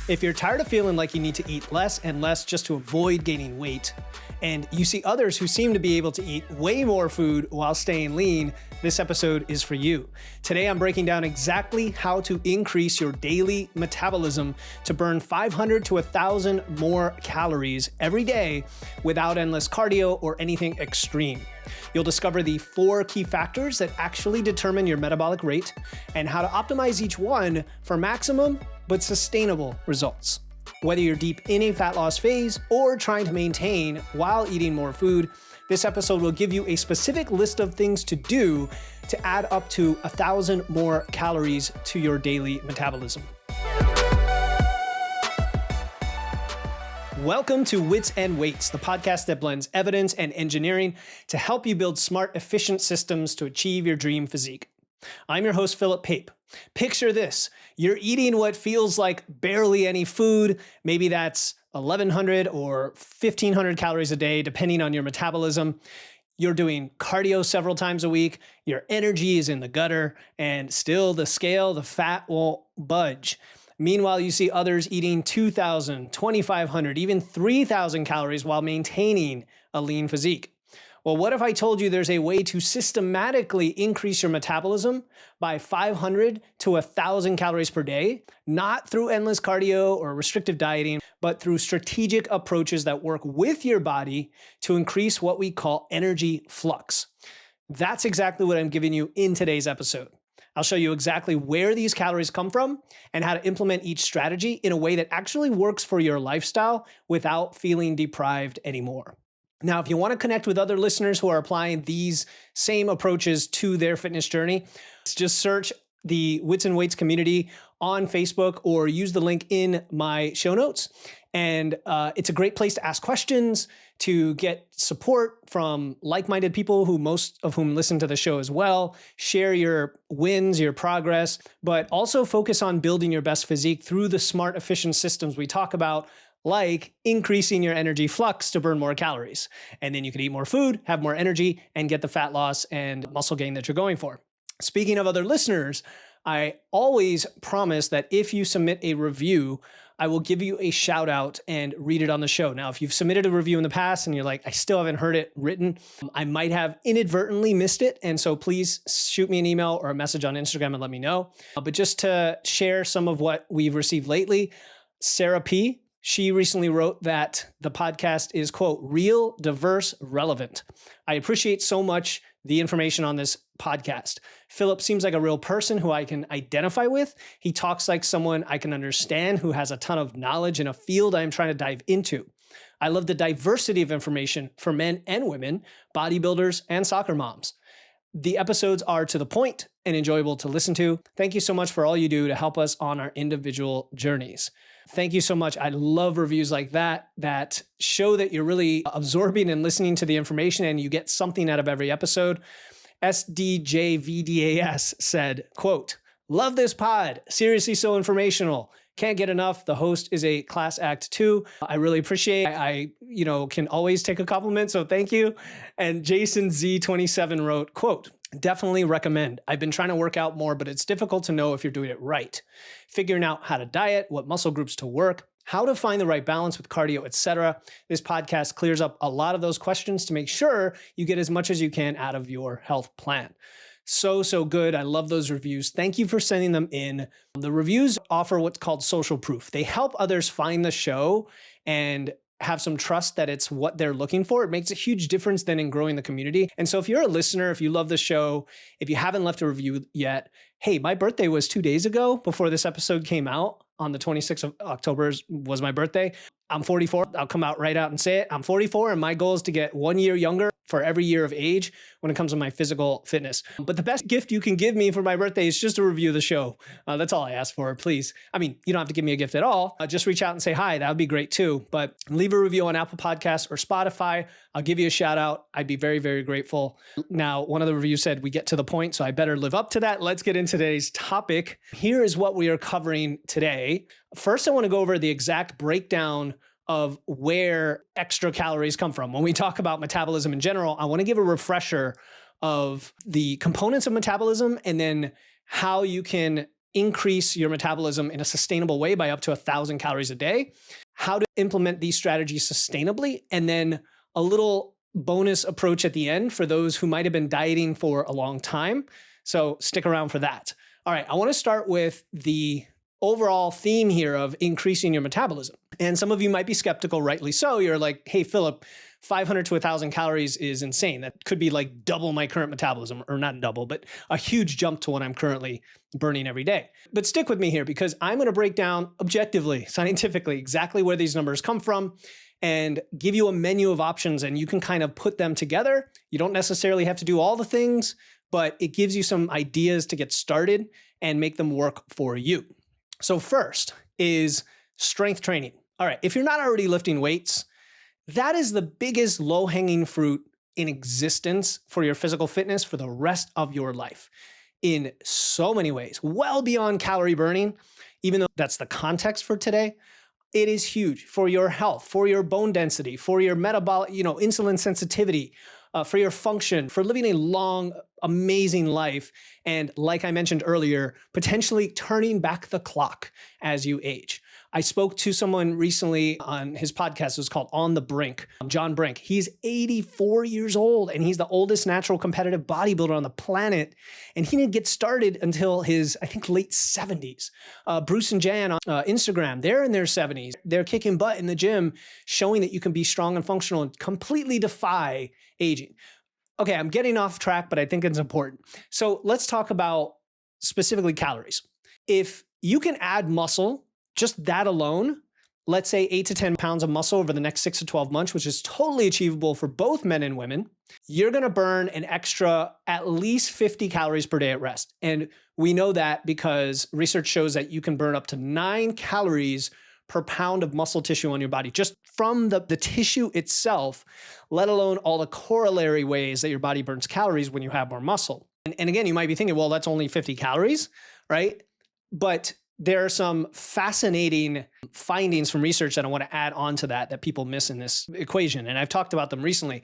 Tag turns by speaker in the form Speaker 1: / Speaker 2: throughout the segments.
Speaker 1: If you're tired of feeling like you need to eat less and less just to avoid gaining weight, and you see others who seem to be able to eat way more food while staying lean, this episode is for you. Today, I'm breaking down exactly how to increase your daily metabolism to burn 500 to 1,000 more calories every day without endless cardio or anything extreme. You'll discover the 4 key factors that actually determine your metabolic rate and how to optimize each one for maximum but sustainable results. Whether you're deep in a fat loss phase or trying to maintain while eating more food, this episode will give you a specific list of things to do to add up to 1,000 more calories to your daily metabolism. Welcome to Wits and Weights, the podcast that blends evidence and engineering to help you build smart, efficient systems to achieve your dream physique. I'm your host, Philip Pape. Picture this. You're eating what feels like barely any food. Maybe that's 1,100 or 1,500 calories a day, depending on your metabolism. You're doing cardio several times a week. Your energy is in the gutter, and still the scale, the fat won't budge. Meanwhile, you see others eating 2,000, 2,500, even 3,000 calories while maintaining a lean physique. Well, what if I told you there's a way to systematically increase your metabolism by 500 to 1,000 calories per day, not through endless cardio or restrictive dieting, but through strategic approaches that work with your body to increase what we call energy flux? That's exactly what I'm giving you in today's episode. I'll show you exactly where these calories come from and how to implement each strategy in a way that actually works for your lifestyle without feeling deprived anymore. Now, if you want to connect with other listeners who are applying these same approaches to their fitness journey, just search the Wits and Weights community on Facebook or use the link in my show notes. And it's a great place to ask questions, to get support from like-minded people who most of whom listen to the show as well, share your wins, your progress, but also focus on building your best physique through the smart, efficient systems we talk about, like increasing your energy flux to burn more calories. And then you can eat more food, have more energy, and get the fat loss and muscle gain that you're going for. Speaking of other listeners, I always promise that if you submit a review, I will give you a shout out and read it on the show. Now, if you've submitted a review in the past and you're like, I still haven't heard it written, I might have inadvertently missed it. And so please shoot me an email or a message on Instagram and let me know. But just to share some of what we've received lately, Sarah P., she recently wrote that the podcast is, quote, real, diverse, relevant. I appreciate so much the information on this podcast. Philip seems like a real person who I can identify with. He talks like someone I can understand who has a ton of knowledge in a field I'm trying to dive into. I love the diversity of information for men and women, bodybuilders and soccer moms. The episodes are to the point and enjoyable to listen to. Thank you so much for all you do to help us on our individual journeys. Thank you so much. I love reviews like that show that you're really absorbing and listening to the information and you get something out of every episode. SDJVDAS said, quote, love this pod. Seriously, so informational. Can't get enough. The host is a class act too. I really appreciate it. I can always take a compliment, so thank you. And Jason Z27 wrote, quote, definitely recommend. I've been trying to work out more, but it's difficult to know if you're doing it right. Figuring out how to diet, what muscle groups to work, how to find the right balance with cardio, etc. This podcast clears up a lot of those questions to make sure you get as much as you can out of your health plan. So good. I love those reviews. Thank you for sending them in. The reviews offer what's called social proof. They help others find the show and have some trust that it's what they're looking for. It makes a huge difference then in growing the community. And so if you're a listener, if you love the show, if you haven't left a review yet, hey, my birthday was 2 days ago before this episode came out. On the 26th of October was my birthday. I'm 44. I'll come out right out and say it. I'm 44 and my goal is to get 1 year younger for every year of age when it comes to my physical fitness. But the best gift you can give me for my birthday is just a review of the show. That's all I ask for, please. I mean, you don't have to give me a gift at all. Just reach out and say hi. That would be great too. But leave a review on Apple Podcasts or Spotify. I'll give you a shout out. I'd be very, very grateful. Now, one of the reviews said we get to the point, so I better live up to that. Let's get into today's topic. Here is what we are covering today. First, I want to go over the exact breakdown of where extra calories come from. When we talk about metabolism in general, I want to give a refresher of the components of metabolism and then how you can increase your metabolism in a sustainable way by up to 1,000 calories a day, how to implement these strategies sustainably, and then a little bonus approach at the end for those who might have been dieting for a long time. So stick around for that. All right, I want to start with the overall theme here of increasing your metabolism. And some of you might be skeptical, rightly so. You're like, hey, Philip, 500 to 1,000 calories is insane. That could be like double my current metabolism, or not double, but a huge jump to what I'm currently burning every day. But stick with me here because I'm going to break down objectively, scientifically, exactly where these numbers come from and give you a menu of options, and you can kind of put them together. You don't necessarily have to do all the things, but it gives you some ideas to get started and make them work for you. So first is strength training. All right, if you're not already lifting weights, that is the biggest low-hanging fruit in existence for your physical fitness for the rest of your life in so many ways, well beyond calorie burning, even though that's the context for today. It is huge for your health, for your bone density, for your metabolic, insulin sensitivity, for your function, for living a long, amazing life. And like I mentioned earlier, potentially turning back the clock as you age. I spoke to someone recently on his podcast. It was called On the Brink, John Brink. He's 84 years old and he's the oldest natural competitive bodybuilder on the planet. And he didn't get started until his, I think, late 70s. Bruce and Jan on Instagram, they're in their 70s. They're kicking butt in the gym, showing that you can be strong and functional and completely defy aging. Okay, I'm getting off track, but I think it's important. So let's talk about specifically calories. If you can add muscle, just that alone, let's say 8 to 10 pounds of muscle over the next 6 to 12 months, which is totally achievable for both men and women, you're going to burn an extra at least 50 calories per day at rest. And we know that because research shows that you can burn up to 9 calories per pound of muscle tissue on your body, just from the tissue itself, let alone all the corollary ways that your body burns calories when you have more muscle. And again, you might be thinking, well, that's only 50 calories, right? But there are some fascinating findings from research that I want to add on to that people miss in this equation. And I've talked about them recently.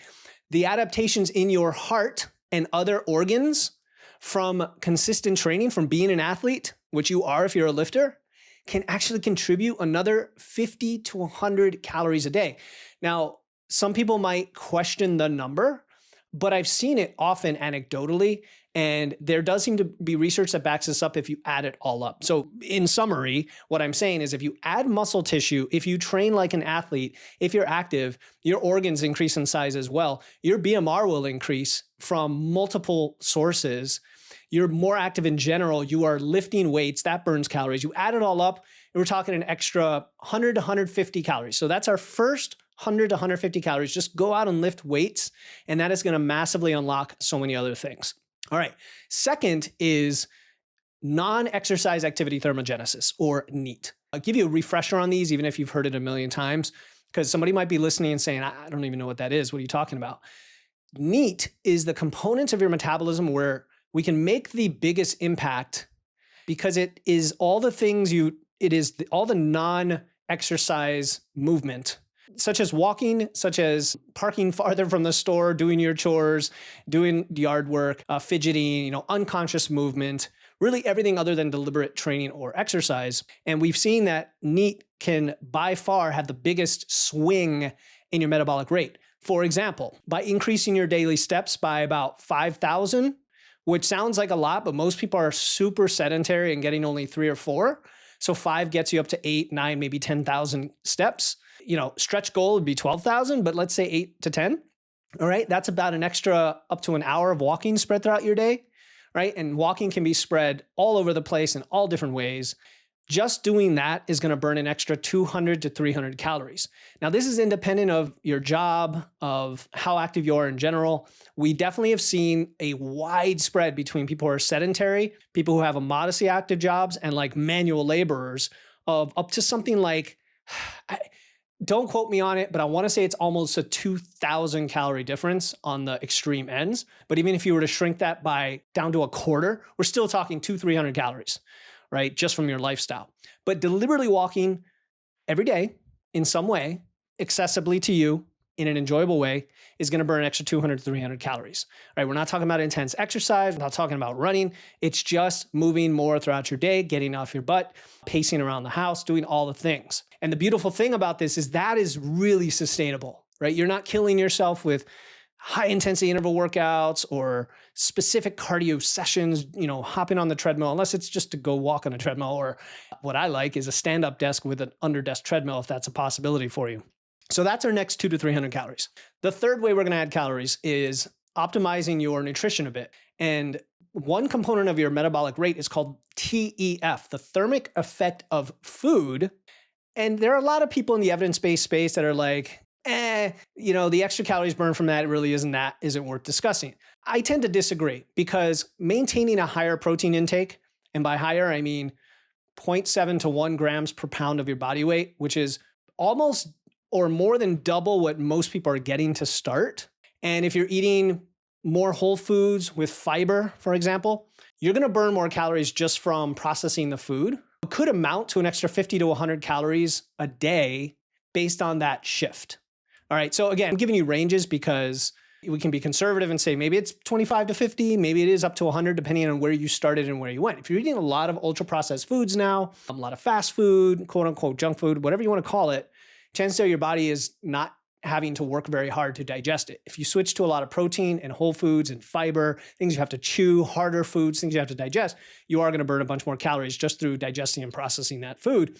Speaker 1: The adaptations in your heart and other organs from consistent training, from being an athlete, which you are if you're a lifter, can actually contribute another 50 to 100 calories a day. Now, some people might question the number, but I've seen it often anecdotally, and there does seem to be research that backs this up if you add it all up. So in summary, what I'm saying is if you add muscle tissue, if you train like an athlete, if you're active, your organs increase in size as well. Your BMR will increase from multiple sources. You're more active in general. You are lifting weights. That burns calories. You add it all up, and we're talking an extra 100 to 150 calories. So that's our first 100 to 150 calories. Just go out and lift weights, and that is going to massively unlock so many other things. All right. Second is non-exercise activity thermogenesis, or NEAT. I'll give you a refresher on these, even if you've heard it a million times, because somebody might be listening and saying, I don't even know what that is. What are you talking about? NEAT is the components of your metabolism where we can make the biggest impact because it is all the things all the non-exercise movement, such as walking, such as parking farther from the store, doing your chores, doing yard work, fidgeting, unconscious movement, really everything other than deliberate training or exercise. And we've seen that NEAT can by far have the biggest swing in your metabolic rate. For example, by increasing your daily steps by about 5,000, which sounds like a lot, but most people are super sedentary and getting only 3 or 4. So 5 gets you up to 8, 9, maybe 10,000 steps. Stretch goal would be 12,000, but let's say 8 to 10. All right. That's about an extra up to an hour of walking spread throughout your day, right? And walking can be spread all over the place in all different ways. Just doing that is going to burn an extra 200 to 300 calories. Now, this is independent of your job, of how active you are in general. We definitely have seen a wide spread between people who are sedentary, people who have a modestly active jobs, and like manual laborers of up to something like, don't quote me on it, but I want to say it's almost a 2,000 calorie difference on the extreme ends. But even if you were to shrink that down to a quarter, we're still talking 200-300 calories. Right? Just from your lifestyle. But deliberately walking every day in some way, accessibly to you, in an enjoyable way is going to burn an extra 200 to 300 calories, right? We're not talking about intense exercise. We're not talking about running. It's just moving more throughout your day, getting off your butt, pacing around the house, doing all the things. And the beautiful thing about this is that is really sustainable, right? You're not killing yourself with high intensity interval workouts or specific cardio sessions, hopping on the treadmill, unless it's just to go walk on a treadmill, or what I like is a stand-up desk with an under-desk treadmill, if that's a possibility for you. So that's our next 200 to 300 calories. The third way we're going to add calories is optimizing your nutrition a bit. And one component of your metabolic rate is called TEF, the thermic effect of food. And there are a lot of people in the evidence-based space that are like, the extra calories burned from that really isn't worth discussing. I tend to disagree, because maintaining a higher protein intake, and by higher, I mean 0.7 to 1 grams per pound of your body weight, which is almost or more than double what most people are getting to start. And if you're eating more whole foods with fiber, for example, you're going to burn more calories just from processing the food. It could amount to an extra 50 to 100 calories a day based on that shift. All right, so again, I'm giving you ranges because we can be conservative and say maybe it's 25 to 50, maybe it is up to 100, depending on where you started and where you went. If you're eating a lot of ultra-processed foods now, a lot of fast food, quote-unquote junk food, whatever you want to call it, chances are your body is not having to work very hard to digest it. If you switch to a lot of protein and whole foods and fiber, things you have to chew, harder foods, things you have to digest, you are going to burn a bunch more calories just through digesting and processing that food.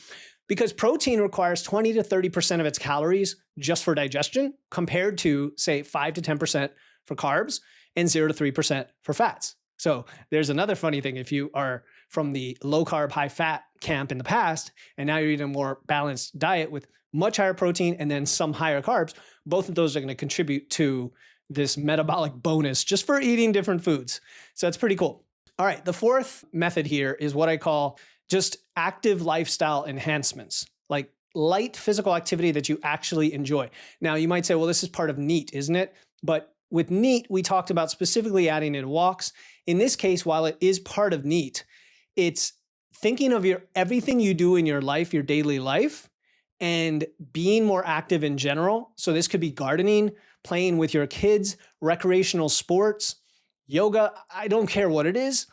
Speaker 1: Because protein requires 20 to 30% of its calories just for digestion, compared to, say, 5 to 10% for carbs and 0 to 3% for fats. So there's another funny thing. If you are from the low carb, high fat camp in the past, and now you're eating a more balanced diet with much higher protein and then some higher carbs, both of those are going to contribute to this metabolic bonus just for eating different foods. So it's pretty cool. All right, the fourth method here is what I call just active lifestyle enhancements, like light physical activity that you actually enjoy. Now, you might say, well, this is part of NEAT, isn't it? But with NEAT, we talked about specifically adding in walks. In this case, while it is part of NEAT, it's thinking of everything you do in your life, your daily life, and being more active in general. So this could be gardening, playing with your kids, recreational sports, yoga. I don't care what it is.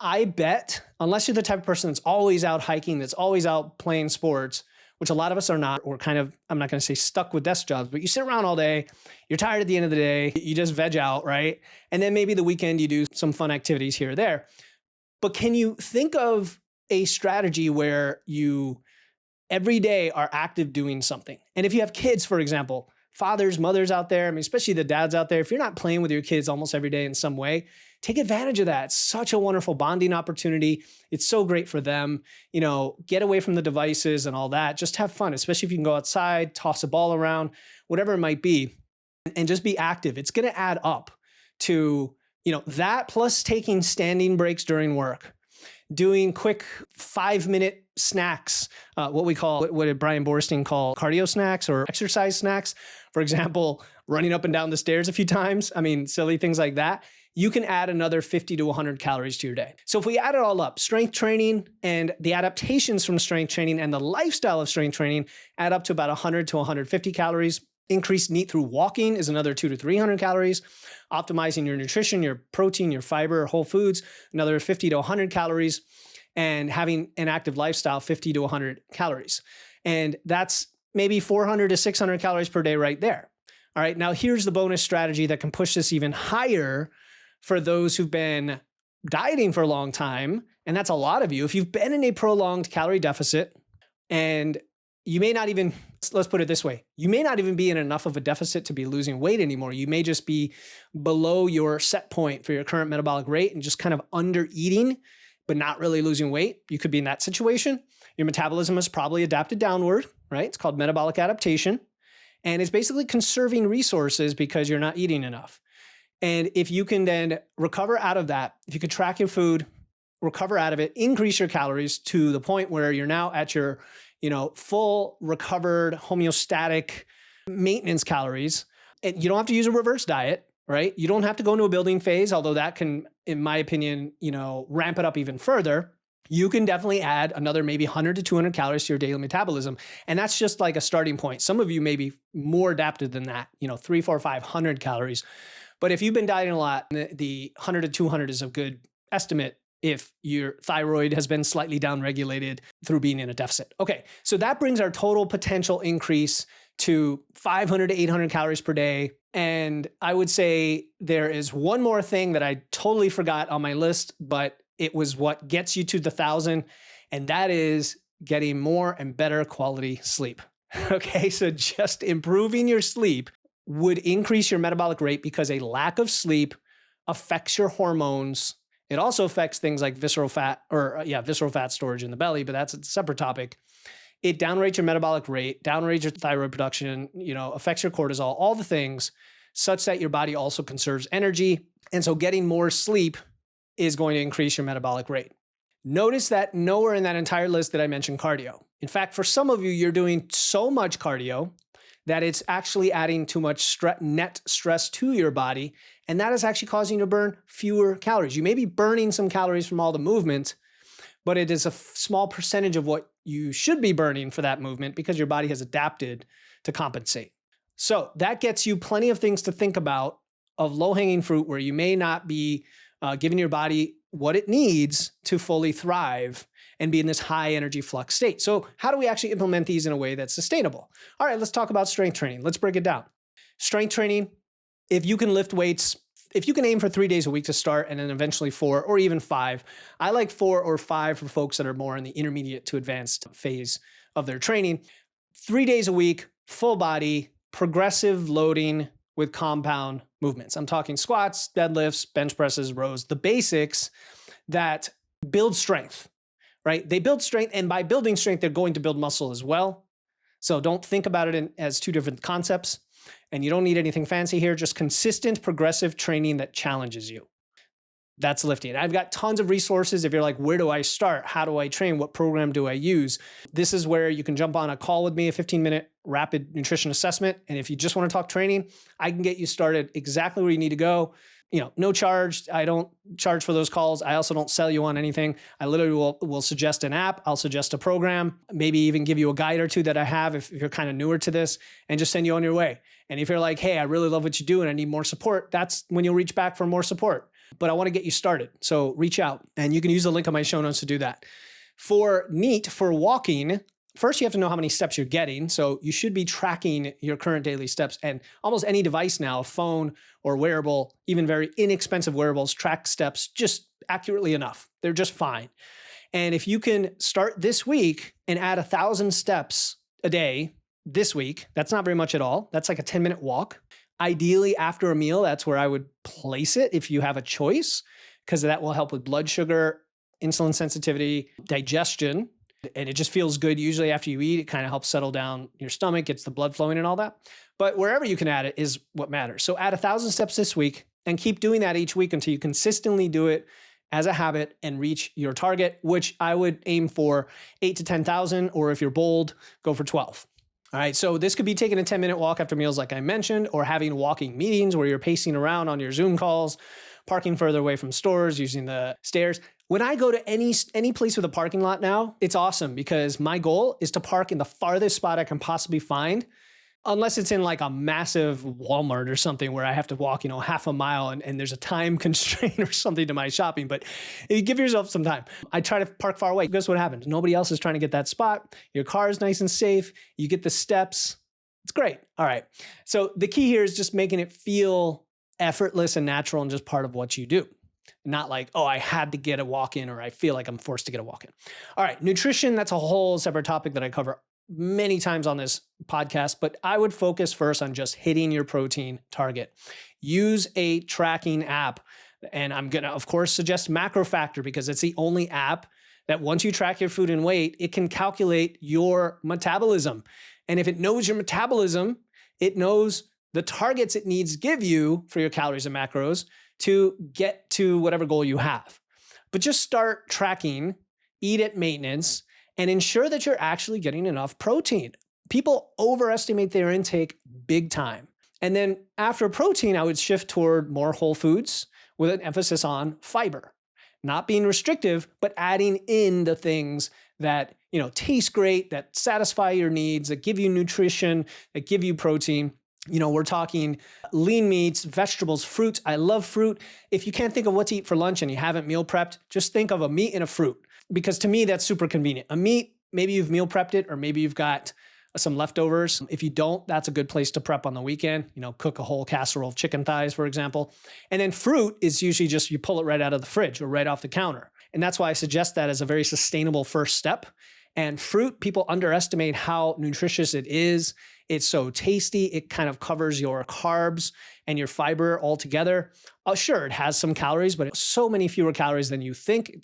Speaker 1: I bet, unless you're the type of person that's always out hiking, that's always out playing sports, which a lot of us are not, or kind of, I'm not going to say stuck with desk jobs, but you sit around all day, you're tired at the end of the day, you just veg out, right? And then maybe the weekend you do some fun activities here or there. But can you think of a strategy where you every day are active doing something? And if you have kids, for example, fathers, mothers out there, I mean, especially the dads out there, if you're not playing with your kids almost every day in some way, take advantage of that. It's such a wonderful bonding opportunity. It's so great for them. Get away from the devices and all that. Just have fun, especially if you can go outside, toss a ball around, whatever it might be, and just be active. It's going to add up to, that plus taking standing breaks during work, doing quick 5-minute snacks, what did Brian Borstein call cardio snacks or exercise snacks? For example, running up and down the stairs a few times. I mean, silly things like that. You can add another 50 to 100 calories to your day. So if we add it all up, strength training and the adaptations from strength training and the lifestyle of strength training add up to about 100 to 150 calories. Increased NEAT through walking is another 200 to 300 calories. Optimizing your nutrition, your protein, your fiber, whole foods, another 50 to 100 calories. And having an active lifestyle, 50 to 100 calories. And that's maybe 400 to 600 calories per day right there. All right, now here's the bonus strategy that can push this even higher for those who've been dieting for a long time. And that's a lot of you. If you've been in a prolonged calorie deficit, and you may not even, let's put it this way, you may not even be in enough of a deficit to be losing weight anymore. You may just be below your set point for your current metabolic rate and just kind of under eating, but not really losing weight. You could be in that situation. Your metabolism has probably adapted downward, right? It's called metabolic adaptation. And it's basically conserving resources because you're not eating enough. And if you can then recover out of that, if you could track your food, recover out of it, increase your calories to the point where you're now at your, full recovered homeostatic maintenance calories. And you don't have to use a reverse diet, right? You don't have to go into a building phase, although that can, in my opinion, ramp it up even further. you can definitely add another maybe 100 to 200 calories to your daily metabolism. And that's just like a starting point. Some of you may be more adapted than that, 3, 4, 500 calories. But if you've been dieting a lot, the 100 to 200 is a good estimate if your thyroid has been slightly downregulated through being in a deficit. Okay, so that brings our total potential increase to 500 to 800 calories per day. And I would say there is one more thing that I totally forgot on my list, but it was what gets you to the 1,000, and that is getting more and better quality sleep. Okay, so just improving your sleep would increase your metabolic rate because a lack of sleep affects your hormones. It also affects things like visceral fat storage in the belly, but that's a separate topic. It downrates your metabolic rate, downrates your thyroid production, affects your cortisol, all the things such that your body also conserves energy. And so getting more sleep is going to increase your metabolic rate. Notice that nowhere in that entire list did I mention cardio. In fact, for some of you, you're doing so much cardio that it's actually adding too much net stress to your body, and that is actually causing you to burn fewer calories. You may be burning some calories from all the movement, but it is a small percentage of what you should be burning for that movement because your body has adapted to compensate. So that gets you plenty of things to think about of low-hanging fruit where you may not be giving your body what it needs to fully thrive and be in this high energy flux state. So how do we actually implement these in a way that's sustainable? All right, let's talk about strength training. Let's break it down. Strength training, if you can lift weights, if you can aim for 3 days a week to start and then eventually 4 or even 5, I like 4 or 5 for folks that are more in the intermediate to advanced phase of their training. 3 days a week, full body, progressive loading with compound movements. I'm talking squats, deadlifts, bench presses, rows, the basics that build strength, right? They build strength, and by building strength, they're going to build muscle as well. So don't think about it as two different concepts, and you don't need anything fancy here, just consistent progressive training that challenges you. That's lifting. I've got tons of resources. If you're like, where do I start? How do I train? What program do I use? This is where you can jump on a call with me, a 15-minute rapid nutrition assessment. And if you just want to talk training, I can get you started exactly where you need to go. No charge. I don't charge for those calls. I also don't sell you on anything. I literally will suggest an app. I'll suggest a program, maybe even give you a guide or two that I have if you're kind of newer to this, and just send you on your way. And if you're like, hey, I really love what you do and I need more support, that's when you'll reach back for more support. But I want to get you started. So reach out, and you can use the link on my show notes to do that. For NEAT, for walking, first you have to know how many steps you're getting. So you should be tracking your current daily steps, and almost any device now, a phone or wearable, even very inexpensive wearables, track steps just accurately enough. They're just fine. And if you can start this week and add 1,000 steps a day this week, that's not very much at all. That's like a 10-minute walk. Ideally, after a meal, that's where I would place it if you have a choice, because that will help with blood sugar, insulin sensitivity, digestion, and it just feels good. Usually after you eat, it kind of helps settle down your stomach, gets the blood flowing and all that. But wherever you can add it is what matters. So add 1,000 steps this week and keep doing that each week until you consistently do it as a habit and reach your target, which I would aim for 8 to 10,000, or if you're bold, go for 12. All right, so this could be taking a 10-minute walk after meals like I mentioned, or having walking meetings where you're pacing around on your Zoom calls, parking further away from stores, using the stairs. When I go to any place with a parking lot now, it's awesome because my goal is to park in the farthest spot I can possibly find, unless it's in like a massive Walmart or something where I have to walk, half a mile and there's a time constraint or something to my shopping. But if you give yourself some time, I try to park far away. Guess what happens? Nobody else is trying to get that spot. Your car is nice and safe. You get the steps. It's great. All right. So the key here is just making it feel effortless and natural and just part of what you do. Not like, oh, I had to get a walk in, or I feel like I'm forced to get a walk in. All right. Nutrition, that's a whole separate topic that I cover many times on this podcast, but I would focus first on just hitting your protein target. Use a tracking app. And I'm going to, of course, suggest MacroFactor because it's the only app that once you track your food and weight, it can calculate your metabolism. And if it knows your metabolism, it knows the targets it needs to give you for your calories and macros to get to whatever goal you have. But just start tracking, eat at maintenance, and ensure that you're actually getting enough protein. People overestimate their intake big time. And then after protein, I would shift toward more whole foods with an emphasis on fiber. not being restrictive, but adding in the things that, taste great, that satisfy your needs, that give you nutrition, that give you protein. We're talking lean meats, vegetables, fruits. I love fruit. If you can't think of what to eat for lunch and you haven't meal prepped, just think of a meat and a fruit, because to me, that's super convenient. A meat, maybe you've meal prepped it, or maybe you've got some leftovers. If you don't, that's a good place to prep on the weekend. Cook a whole casserole of chicken thighs, for example. And then fruit is usually just you pull it right out of the fridge or right off the counter. And that's why I suggest that as a very sustainable first step. And fruit, people underestimate how nutritious it is. It's so tasty. It kind of covers your carbs and your fiber all together. Sure, it has some calories, but it's so many fewer calories than you think,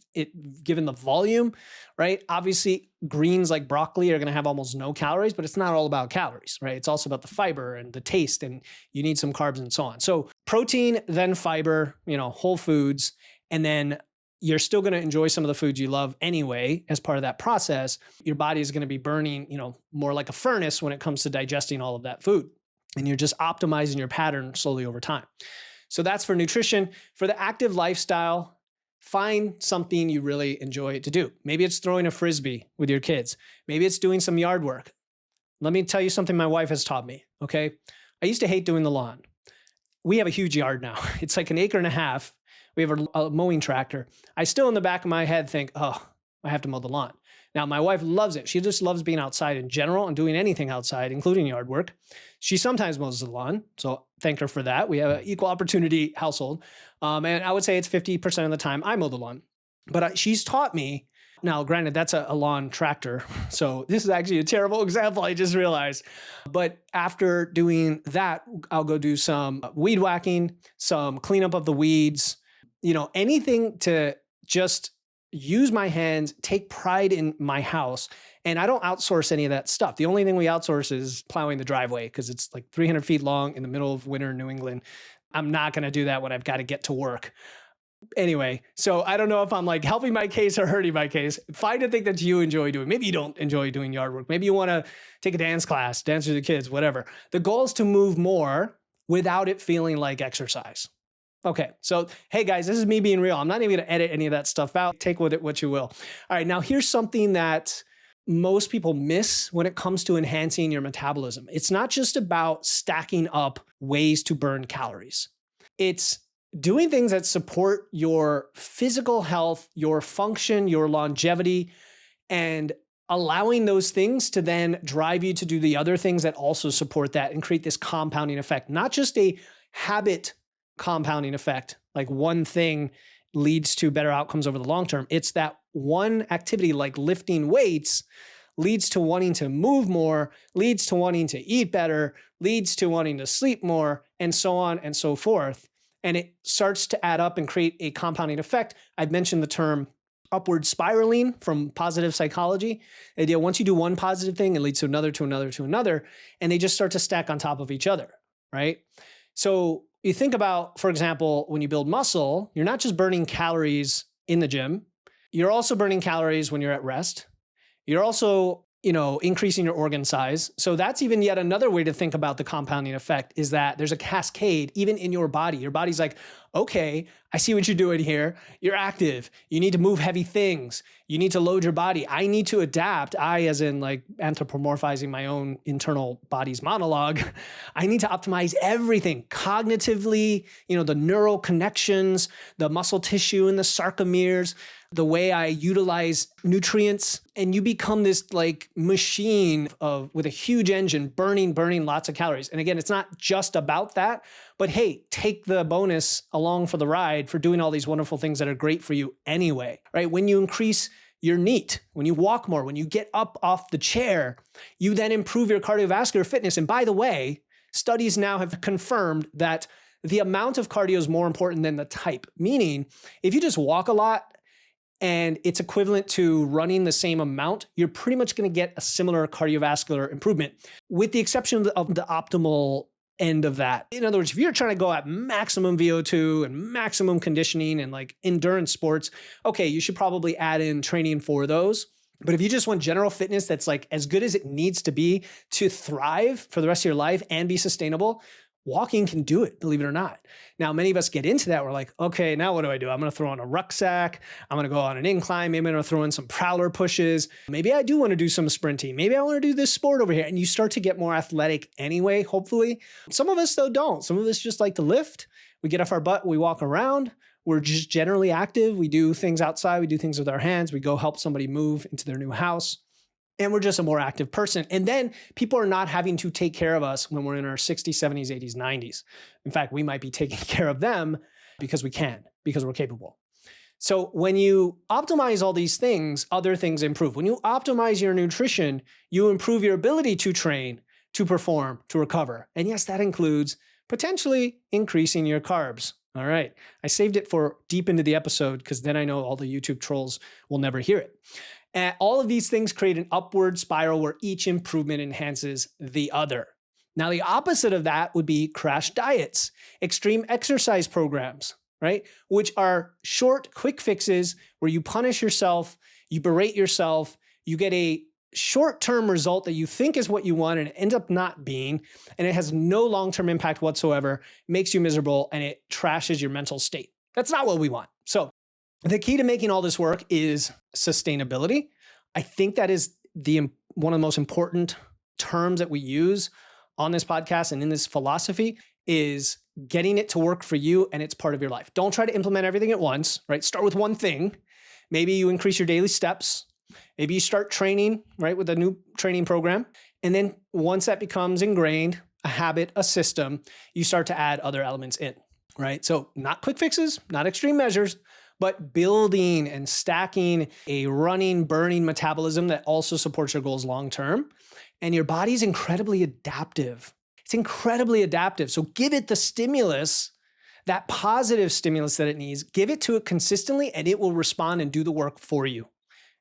Speaker 1: given the volume, right? Obviously, greens like broccoli are going to have almost no calories, but it's not all about calories, right? It's also about the fiber and the taste, and you need some carbs and so on. So protein, then fiber, whole foods, and then you're still going to enjoy some of the foods you love anyway. As part of that process, your body is going to be burning, more like a furnace when it comes to digesting all of that food. And you're just optimizing your pattern slowly over time. So that's for nutrition. For the active lifestyle, find something you really enjoy to do. Maybe it's throwing a Frisbee with your kids. Maybe it's doing some yard work. Let me tell you something my wife has taught me, okay? I used to hate doing the lawn. We have a huge yard now. It's like 1.5 acres. We have a mowing tractor. I still in the back of my head think, oh, I have to mow the lawn. Now, my wife loves it. She just loves being outside in general and doing anything outside, including yard work. She sometimes mows the lawn, so thank her for that. We have an equal opportunity household. And I would say it's 50% of the time I mow the lawn. But she's taught me, now granted, that's a lawn tractor. So this is actually a terrible example, I just realized. But after doing that, I'll go do some weed whacking, some cleanup of the weeds, anything to just use my hands, take pride in my house. And I don't outsource any of that stuff. The only thing we outsource is plowing the driveway, because it's like 300 feet long in the middle of winter in New England. I'm not going to do that when I've got to get to work. Anyway, so I don't know if I'm like helping my case or hurting my case. Find a thing that you enjoy doing. Maybe you don't enjoy doing yard work. Maybe you want to take a dance class, dance with the kids, whatever. The goal is to move more without it feeling like exercise. Okay, so hey guys, this is me being real. I'm not even going to edit any of that stuff out. Take with it what you will. All right, now here's something that most people miss when it comes to enhancing your metabolism. It's not just about stacking up ways to burn calories. It's doing things that support your physical health, your function, your longevity, and allowing those things to then drive you to do the other things that also support that and create this compounding effect. Not just a habit compounding effect, like one thing leads to better outcomes over the long term. It's that one activity like lifting weights leads to wanting to move more, leads to wanting to eat better, leads to wanting to sleep more, and so on and so forth. And it starts to add up and create a compounding effect. I've mentioned the term upward spiraling from positive psychology. The idea, once you do one positive thing, it leads to another, to another, to another, and they just start to stack on top of each other, right? So you think about, for example, when you build muscle, you're not just burning calories in the gym, you're also burning calories when you're at rest. You're also, increasing your organ size. So that's even yet another way to think about the compounding effect, is that there's a cascade even in your body. Your body's like, okay, I see what you're doing here. You're active. You need to move heavy things. You need to load your body. I need to adapt. I, as in like anthropomorphizing my own internal body's monologue, I need to optimize everything cognitively, the neural connections, the muscle tissue and the sarcomeres, the way I utilize nutrients, and you become this like machine with a huge engine burning lots of calories. And again, it's not just about that, but hey, take the bonus along for the ride for doing all these wonderful things that are great for you anyway, right? When you increase your NEAT, when you walk more, when you get up off the chair, you then improve your cardiovascular fitness. And by the way, studies now have confirmed that the amount of cardio is more important than the type, meaning if you just walk a lot, and it's equivalent to running the same amount, you're pretty much going to get a similar cardiovascular improvement, with the exception of the optimal end of that. In other words, if you're trying to go at maximum VO2 and maximum conditioning and like endurance sports, okay, you should probably add in training for those. But if you just want general fitness that's like as good as it needs to be to thrive for the rest of your life and be sustainable, Walking can do it, believe it or not. Now, many of us get into that. We're like, okay, now what do I do? I'm going to throw on a rucksack. I'm going to go on an incline. Maybe I'm going to throw in some prowler pushes. Maybe I do want to do some sprinting. Maybe I want to do this sport over here. And you start to get more athletic anyway, hopefully. Some of us, though, don't. Some of us just like to lift. We get off our butt. We walk around. We're just generally active. We do things outside. We do things with our hands. We go help somebody move into their new house. And we're just a more active person. And then people are not having to take care of us when we're in our 60s, 70s, 80s, 90s. In fact, we might be taking care of them because we can, because we're capable. So when you optimize all these things, other things improve. When you optimize your nutrition, you improve your ability to train, to perform, to recover. And yes, that includes potentially increasing your carbs. All right. I saved it for deep into the episode because then I know all the YouTube trolls will never hear it. And all of these things create an upward spiral where each improvement enhances the other. Now, the opposite of that would be crash diets, extreme exercise programs, right? Which are short, quick fixes where you punish yourself, you berate yourself, you get a short-term result that you think is what you want and it ends up not being, and it has no long-term impact whatsoever, makes you miserable, and it trashes your mental state. That's not what we want. So the key to making all this work is sustainability. I think that is one of the most important terms that we use on this podcast and in this philosophy is getting it to work for you and it's part of your life. Don't try to implement everything at once, right? Start with one thing. Maybe you increase your daily steps. Maybe you start training, right, with a new training program. And then once that becomes ingrained, a habit, a system, you start to add other elements in, right? So not quick fixes, not extreme measures, but building and stacking a running, burning metabolism that also supports your goals long-term. And your body's incredibly adaptive. It's incredibly adaptive. So give it the stimulus, that positive stimulus that it needs, give it to it consistently, and it will respond and do the work for you.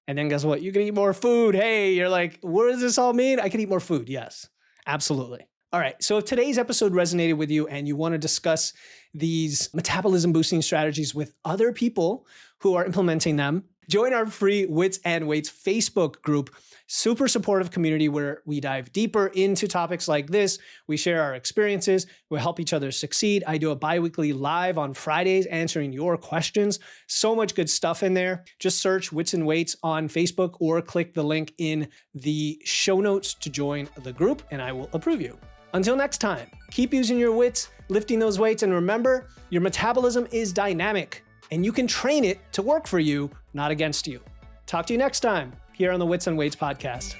Speaker 1: And then guess what? You can eat more food. Hey, you're like, what does this all mean? I can eat more food. Yes, absolutely. All right. So if today's episode resonated with you and you want to discuss these metabolism boosting strategies with other people who are implementing them, join our free Wits and Weights Facebook group. Super supportive community where we dive deeper into topics like this. We share our experiences. We help each other succeed. I do a bi-weekly live on Fridays answering your questions. So much good stuff in there. Just search Wits and Weights on Facebook or click the link in the show notes to join the group and I will approve you. Until next time, keep using your wits, lifting those weights, and remember, your metabolism is dynamic and you can train it to work for you, not against you. Talk to you next time here on the Wits and Weights podcast.